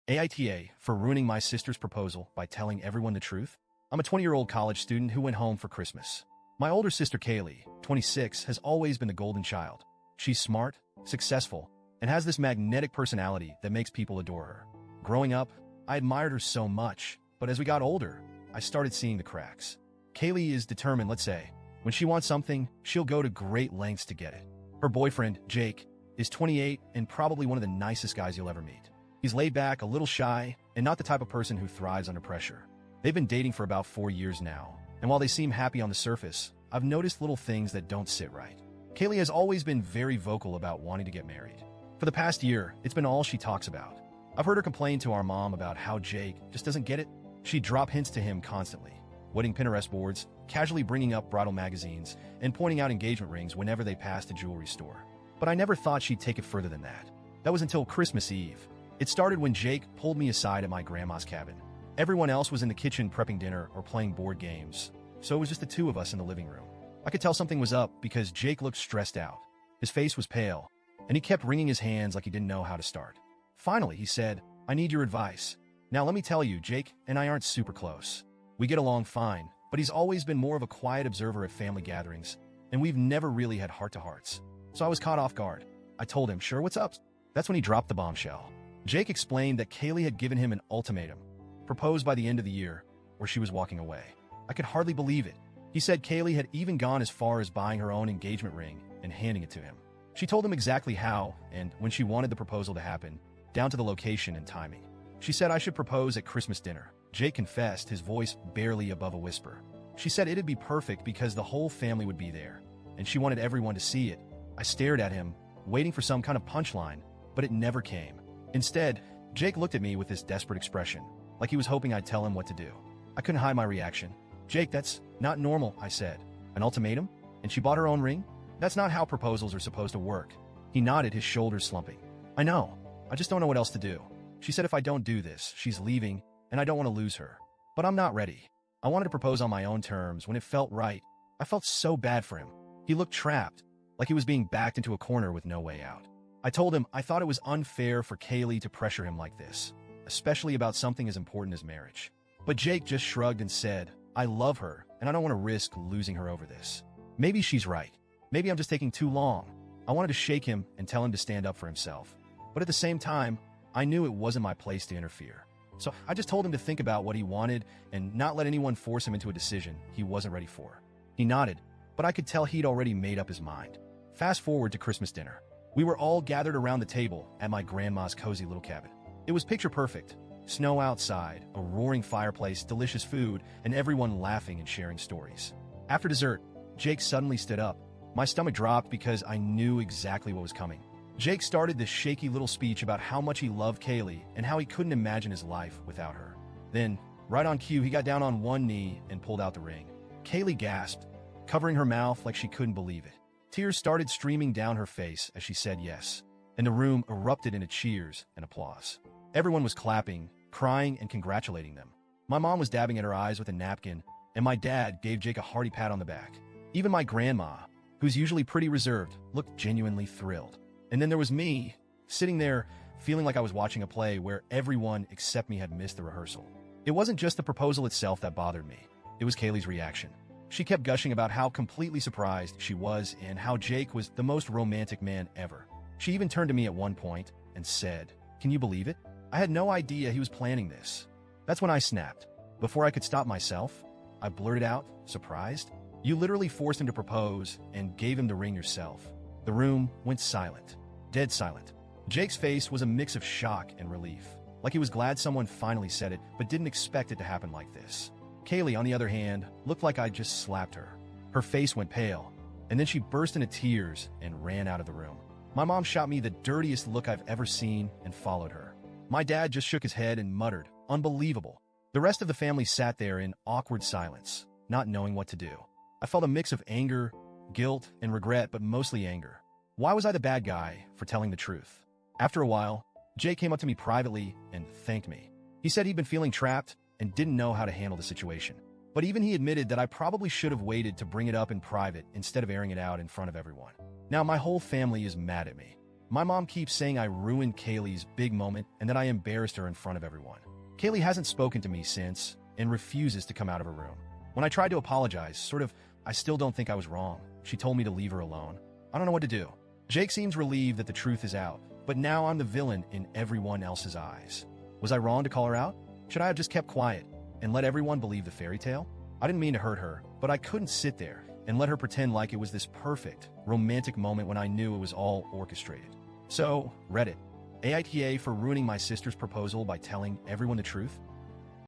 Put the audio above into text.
AITA for ruining my sister's proposal by telling everyone the truth? I'm a 20-year-old college student who went home for Christmas. My older sister Kaylee, 26, has always been the golden child. She's smart, successful, and has this magnetic personality that makes people adore her. Growing up, I admired her so much, but as we got older, I started seeing the cracks. Kaylee is determined, let's say. When she wants something, she'll go to great lengths to get it. Her boyfriend, Jake, is 28 and probably one of the nicest guys you'll ever meet. He's laid back, a little shy, and not the type of person who thrives under pressure. They've been dating for about 4 years now, and while they seem happy on the surface, I've noticed little things that don't sit right. Kaylee has always been very vocal about wanting to get married. For the past year, it's been all she talks about. I've heard her complain to our mom about how Jake just doesn't get it. She'd drop hints to him constantly, wedding Pinterest boards, casually bringing up bridal magazines, and pointing out engagement rings whenever they passed a jewelry store. But I never thought she'd take it further than that. That was until Christmas Eve. It started when Jake pulled me aside at my grandma's cabin. Everyone else was in the kitchen prepping dinner or playing board games, so it was just the two of us in the living room. I could tell something was up because Jake looked stressed out. His face was pale, and he kept wringing his hands like he didn't know how to start. Finally, he said, "I need your advice." Now let me tell you, Jake and I aren't super close. We get along fine, but he's always been more of a quiet observer at family gatherings, and we've never really had heart-to-hearts. So I was caught off guard. I told him, "Sure, what's up?" That's when he dropped the bombshell. Jake explained that Kaylee had given him an ultimatum, proposed by the end of the year, or she was walking away. I could hardly believe it. He said Kaylee had even gone as far as buying her own engagement ring and handing it to him. She told him exactly how and when she wanted the proposal to happen, down to the location and timing. She said I should propose at Christmas dinner. Jake confessed, his voice barely above a whisper. She said it'd be perfect because the whole family would be there, and she wanted everyone to see it. I stared at him, waiting for some kind of punchline, but it never came. Instead, Jake looked at me with this desperate expression, like he was hoping I'd tell him what to do. I couldn't hide my reaction. "Jake, that's not normal," I said. "An ultimatum? And she bought her own ring? That's not how proposals are supposed to work." He nodded, his shoulders slumping. "I know. I just don't know what else to do. She said if I don't do this, she's leaving, and I don't want to lose her. But I'm not ready. I wanted to propose on my own terms when it felt right. I felt so bad for him. He looked trapped, like he was being backed into a corner with no way out. I told him I thought it was unfair for Kaylee to pressure him like this, especially about something as important as marriage. But Jake just shrugged and said, "I love her, and I don't want to risk losing her over this. Maybe she's right. Maybe I'm just taking too long." I wanted to shake him and tell him to stand up for himself. But at the same time, I knew it wasn't my place to interfere. So I just told him to think about what he wanted and not let anyone force him into a decision he wasn't ready for. He nodded, but I could tell he'd already made up his mind. Fast forward to Christmas dinner. We were all gathered around the table at my grandma's cozy little cabin. It was picture perfect. Snow outside, a roaring fireplace, delicious food, and everyone laughing and sharing stories. After dessert, Jake suddenly stood up. My stomach dropped because I knew exactly what was coming. Jake started this shaky little speech about how much he loved Kaylee and how he couldn't imagine his life without her. Then, right on cue, he got down on one knee and pulled out the ring. Kaylee gasped, covering her mouth like she couldn't believe it. Tears started streaming down her face as she said yes, and the room erupted into cheers and applause. Everyone was clapping, crying, and congratulating them. My mom was dabbing at her eyes with a napkin, and my dad gave Jake a hearty pat on the back. Even my grandma, who's usually pretty reserved, looked genuinely thrilled. And then there was me, sitting there, feeling like I was watching a play where everyone except me had missed the rehearsal. It wasn't just the proposal itself that bothered me. It was Kaylee's reaction. She kept gushing about how completely surprised she was and how Jake was the most romantic man ever. She even turned to me at one point and said, "Can you believe it? I had no idea he was planning this." That's when I snapped. Before I could stop myself, I blurted out, surprised, "You literally forced him to propose and gave him the ring yourself." The room went silent. Dead silent. Jake's face was a mix of shock and relief, like he was glad someone finally said it, but didn't expect it to happen like this. Kaylee, on the other hand, looked like I'd just slapped her. Her face went pale, and then she burst into tears and ran out of the room. My mom shot me the dirtiest look I've ever seen and followed her. My dad just shook his head and muttered, "Unbelievable." The rest of the family sat there in awkward silence, not knowing what to do. I felt a mix of anger, guilt, and regret, but mostly anger. Why was I the bad guy for telling the truth? After a while, Jake came up to me privately and thanked me. He said he'd been feeling trapped and didn't know how to handle the situation. But even he admitted that I probably should have waited to bring it up in private instead of airing it out in front of everyone. Now my whole family is mad at me. My mom keeps saying I ruined Kaylee's big moment and that I embarrassed her in front of everyone. Kaylee hasn't spoken to me since and refuses to come out of her room. When I tried to apologize, I still don't think I was wrong. She told me to leave her alone. I don't know what to do. Jake seems relieved that the truth is out, but now I'm the villain in everyone else's eyes. Was I wrong to call her out? Should I have just kept quiet and let everyone believe the fairy tale? I didn't mean to hurt her, but I couldn't sit there and let her pretend like it was this perfect, romantic moment when I knew it was all orchestrated. So, Reddit, AITA for ruining my sister's proposal by telling everyone the truth?